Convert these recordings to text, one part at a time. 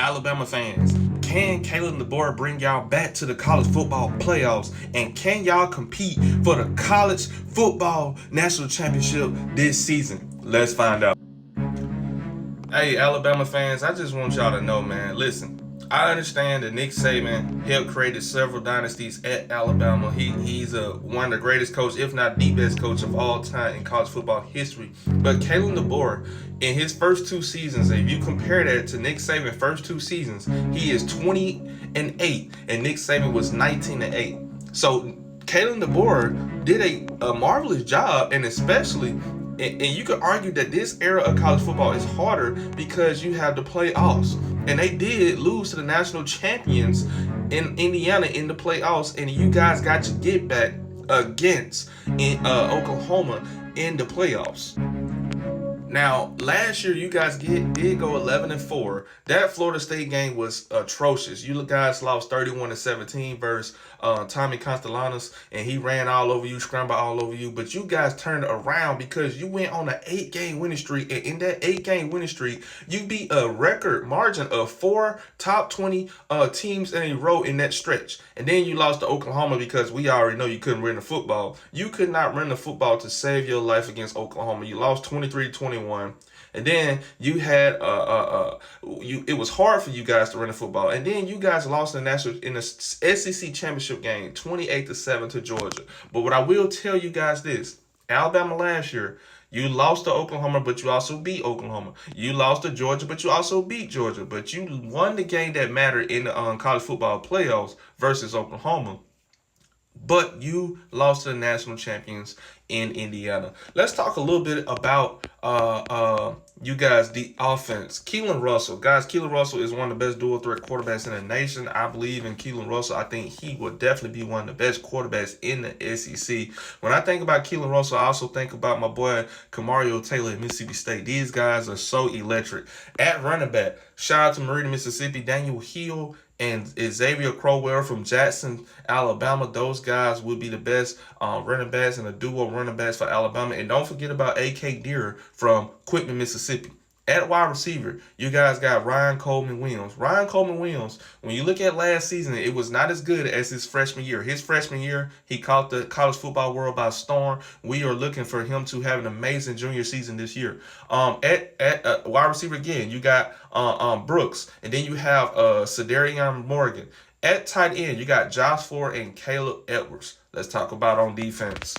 Alabama fans, can Kalen DeBoer bring y'all back to the college football playoffs? And can y'all compete for the college football national championship this season? Let's find out. Hey, Alabama fans, I just want y'all to know, man. Listen, I understand that Nick Saban helped create several dynasties at Alabama. He's one of the greatest coaches, if not the best coach of all time in college football history. But Kalen DeBoer, in his first two seasons, if you compare that to Nick Saban's first two seasons, he is 20-8, and Nick Saban was 19-8. So Kalen DeBoer did a marvelous job, and especially and you could argue that this era of college football is harder because you have the playoffs. And they did lose to the national champions in Indiana in the playoffs, and you guys got to get back against Oklahoma in the playoffs. Now, last year you guys did go 11-4. That Florida State game was atrocious. You guys lost 31-17 versus Tommy Constellanos, and he ran all over you, scrambled all over you. But you guys turned around because you went on an 8-game winning streak, and in that 8-game winning streak, you beat a record margin of 4 top 20 teams in a row in that stretch. And then you lost to Oklahoma because we already know you couldn't run the football. You could not run the football to save your life against Oklahoma. You lost 23-21. And then you had it was hard for you guys to run the football. And then you guys lost in the SEC championship game 28-7 to Georgia. But what I will tell you guys this, Alabama last year, you lost to Oklahoma, but you also beat Oklahoma. You lost to Georgia, but you also beat Georgia. But you won the game that mattered in the college football playoffs versus Oklahoma. But you lost to the national champions in Indiana. Let's talk a little bit about you guys, the offense. Keelan Russell. Guys, Keelan Russell is one of the best dual threat quarterbacks in the nation. I believe in Keelan Russell. I think he will definitely be one of the best quarterbacks in the SEC. When I think about Keelan Russell, I also think about my boy Kamario Taylor at Mississippi State. These guys are so electric. At running back, shout out to Meridian, Mississippi, Daniel Hill and Xavier Crowell from Jackson, Alabama. Those guys would be the best running backs and a duo running backs for Alabama. And don't forget about A.K. Deere from Quitman, Mississippi. At wide receiver, you guys got Ryan Coleman Williams. Ryan Coleman Williams, when you look at last season, it was not as good as his freshman year. His freshman year, he caught the college football world by storm. We are looking for him to have an amazing junior season this year. At wide receiver again, you got Brooks, and then you have Cedarion Morgan. At tight end, you got Josh Ford and Caleb Edwards. Let's talk about on defense.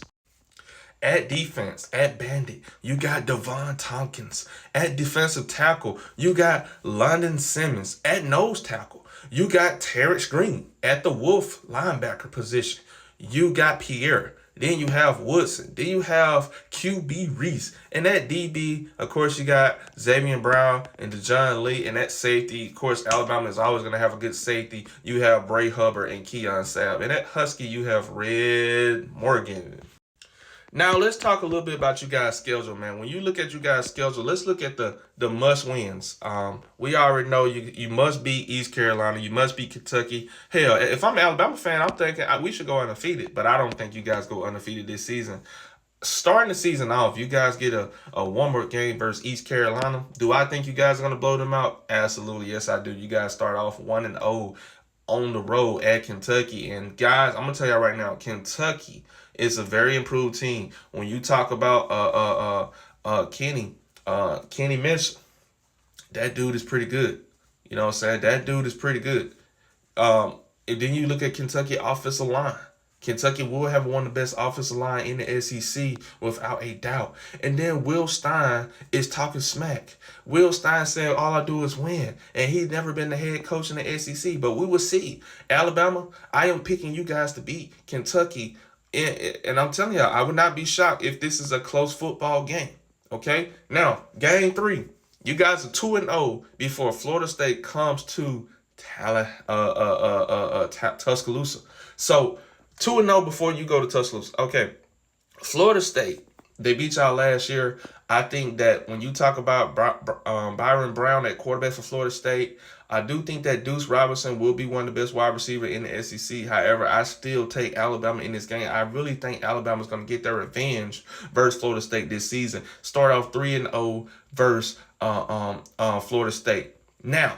At defense, at Bandit, you got Devon Tompkins. At defensive tackle, you got London Simmons. At nose tackle, you got Terrence Green. At the Wolf linebacker position, you got Pierre. Then you have Woodson. Then you have QB Reese. And at DB, of course, you got Xavier Brown and DeJohn Lee. And at safety, of course, Alabama is always going to have a good safety. You have Bray Hubbard and Keon Sabb. And at Husky, you have Red Morgan. Now, let's talk a little bit about you guys' schedule, man. When you look at you guys' schedule, let's look at the must-wins. We already know you must beat East Carolina. You must beat Kentucky. Hell, if I'm an Alabama fan, I'm thinking we should go undefeated. But I don't think you guys go undefeated this season. Starting the season off, you guys get a one-more game versus East Carolina. Do I think you guys are going to blow them out? Absolutely. Yes, I do. You guys start off 1-0 on the road at Kentucky. And, guys, I'm going to tell y'all right now, Kentucky – it's a very improved team. When you talk about Kenny Mitchell, that dude is pretty good. You know what I'm saying? That dude is pretty good. And then you look at Kentucky offensive line. Kentucky will have one of the best offensive line in the SEC without a doubt. And then Will Stein is talking smack. Will Stein said, all I do is win. And he's never been the head coach in the SEC. But we will see. Alabama, I am picking you guys to beat Kentucky. And I'm telling y'all, I would not be shocked if this is a close football game. Okay? Now, game 3. You guys are 2-0 before Florida State comes to Tuscaloosa. So, 2-0 before you go to Tuscaloosa. Okay. Florida State, they beat y'all last year. I think that when you talk about Byron Brown at quarterback for Florida State, I do think that Deuce Robinson will be one of the best wide receivers in the SEC. However, I still take Alabama in this game. I really think Alabama's going to get their revenge versus Florida State this season. Start off 3-0 versus Florida State. Now,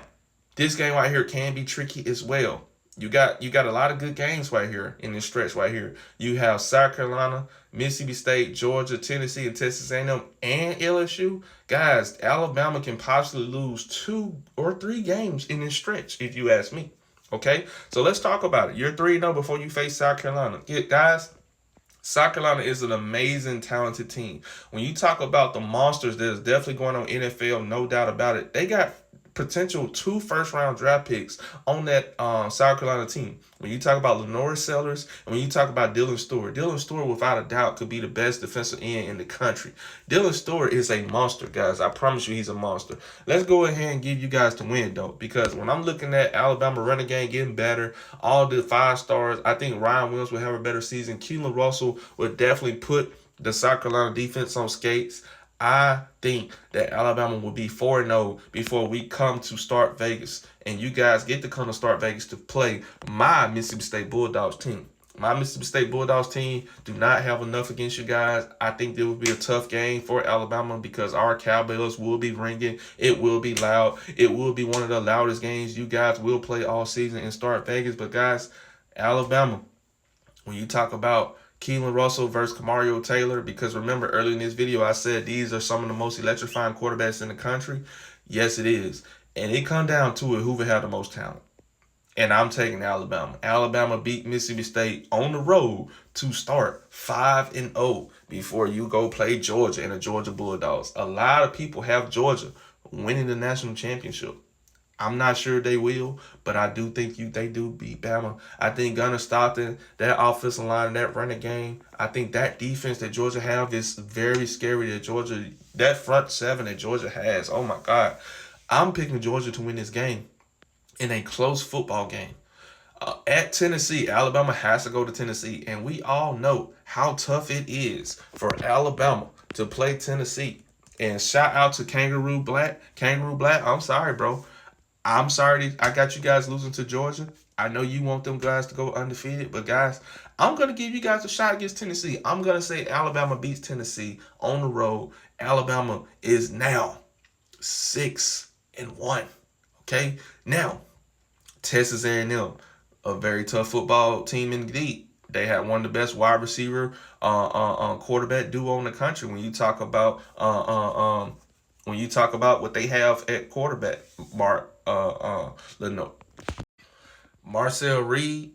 This game right here can be tricky as well. You got a lot of good games right here in this stretch right here. You have South Carolina, Mississippi State, Georgia, Tennessee, and Texas A&M and LSU. Guys, Alabama can possibly lose 2 or 3 games in this stretch, if you ask me. Okay, so let's talk about it. You're 3-0 before you face South Carolina. Guys, South Carolina is an amazing, talented team. When you talk about the monsters that is definitely going on NFL, no doubt about it, they got potential 2 first-round draft picks on that South Carolina team. When you talk about Lenore Sellers and when you talk about Dylan Stewart, without a doubt, could be the best defensive end in the country. Dylan Stewart is a monster, guys. I promise you he's a monster. Let's go ahead and give you guys the win, though, because when I'm looking at Alabama running game getting better, all the 5 stars, I think Ryan Williams will have a better season. Keelan Russell would definitely put the South Carolina defense on skates. I think that Alabama will be 4-0 before we come to Start Vegas. And you guys get to come to Start Vegas to play my Mississippi State Bulldogs team. My Mississippi State Bulldogs team do not have enough against you guys. I think it will be a tough game for Alabama because our cowbells will be ringing. It will be loud. It will be one of the loudest games you guys will play all season in Start Vegas. But guys, Alabama, when you talk about Keelan Russell versus Kamario Taylor, because remember earlier in this video I said these are some of the most electrifying quarterbacks in the country. Yes, it is. And it come down to it, who will have the most talent. And I'm taking Alabama. Alabama beat Mississippi State on the road to start 5-0 before you go play Georgia and the Georgia Bulldogs. A lot of people have Georgia winning the national championship. I'm not sure they will, but I do think they do beat Bama. I think Gunnar Stockton, that offensive line, and that running game, I think that defense that Georgia have is very scary. That front 7 that Georgia has, oh my God. I'm picking Georgia to win this game in a close football game. At Tennessee, Alabama has to go to Tennessee, and we all know how tough it is for Alabama to play Tennessee. And shout out to Kangaroo Black. Kangaroo Black, I'm sorry, bro. I'm sorry I got you guys losing to Georgia. I know you want them guys to go undefeated, but guys, I'm going to give you guys a shot against Tennessee. I'm going to say Alabama beats Tennessee on the road. Alabama is now 6-1. Okay? Now, Texas A&M, a very tough football team indeed. They had one of the best wide receiver quarterback duo in the country. When you talk about what they have at quarterback, Marcel Reed,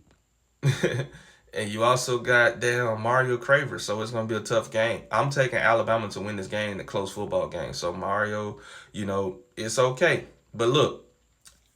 and you also got Mario Craver. So it's going to be a tough game. I'm taking Alabama to win this game in a close football game. So Mario, it's okay. But look,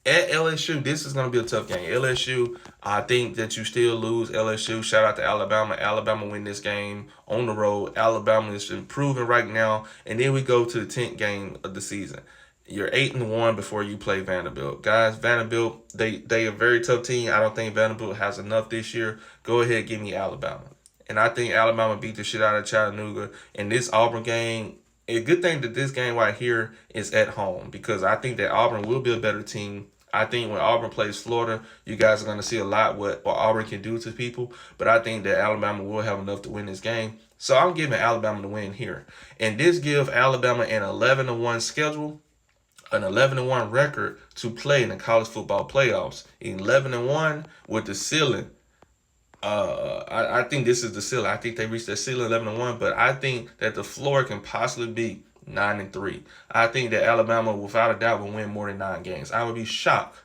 at LSU, this is going to be a tough game. LSU, I think that you still lose. LSU, shout out to Alabama. Alabama win this game on the road. Alabama is improving right now. And then we go to the 10th game of the season. You're 8-1 before you play Vanderbilt. Guys, Vanderbilt, they a very tough team. I don't think Vanderbilt has enough this year. Go ahead, give me Alabama. And I think Alabama beat the shit out of Chattanooga. And this Auburn game, a good thing that this game right here is at home, because I think that Auburn will be a better team. I think when Auburn plays Florida, you guys are going to see a lot what Auburn can do to people. But I think that Alabama will have enough to win this game. So I'm giving Alabama the win here. And this gives Alabama an 11-1 schedule, an 11-1 record to play in the college football playoffs. 11-1 with the ceiling. I think this is the ceiling. I think they reached their ceiling 11-1, but I think that the floor can possibly be 9-3. I think that Alabama, without a doubt, will win more than 9 games. I would be shocked.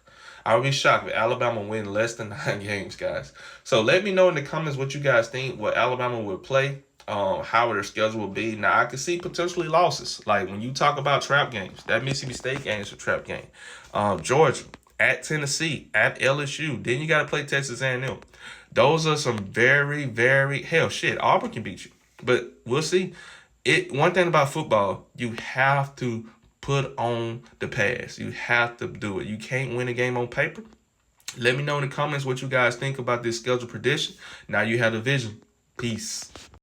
If Alabama win less than 9 games, guys. So let me know in the comments what you guys think, what Alabama would play, how their schedule will be. Now, I could see potentially losses. Like when you talk about trap games, that Mississippi State game is a trap game. Georgia, at Tennessee, at LSU. Then you got to play Texas A&M. Those are some very, very, Auburn can beat you. But we'll see. One thing about football, you have to put on the pass. You have to do it. You can't win a game on paper. Let me know in the comments what you guys think about this schedule prediction. Now you have the vision. Peace.